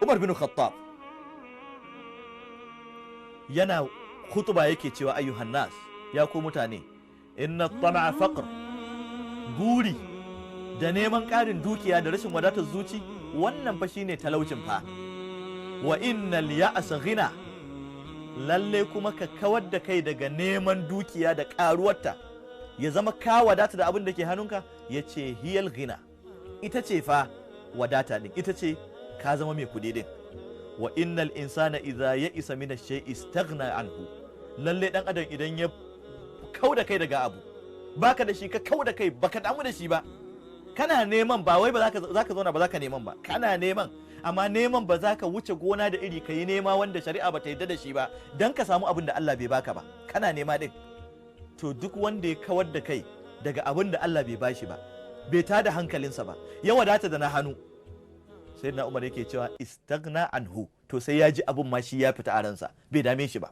Umar bin Khattab yana khutuba yake cewa ayyuhan nas, ya ku mutane, inna tama'a faqr, guri da neman ƙarin dukiya da rashin wadatar zuci, wannan fa shine talaucin fa. Wa innal ya'sa ghina, lalle kuma ka kawar da kai daga neman dukiya da ƙaruwarta, ya zama ka wadata da abin da ke hannunka, ya ce hiyal ghina, ita ce fa wadata din, ita ce ka zama mai kuɗi din. Wa innal insana idza ya'isa min ash-shay'i istaghna anhu, lalle dan adam idan ya kau da kai daga abu, baka da shi ka kau da kai, baka damu da shi ba, kana neman, ba wai ba za ka zauna ba za ka neman ba, kana neman, amma neman ba za ka wuce gona da iri ka yi nema wanda shari'a ba ta yarda da shi ba don ka samu abin da Allah bai baka ba, kana nema din. To duk wanda ya kawar da kai daga abin da Allah bai bashi ba, bai tada hankalinsa ba, ya wadata da na hannu, sai na Umar yake cewa istagna anhu, to sai ya ji abin ma shi ya fita a ransa, bai dame shi ba.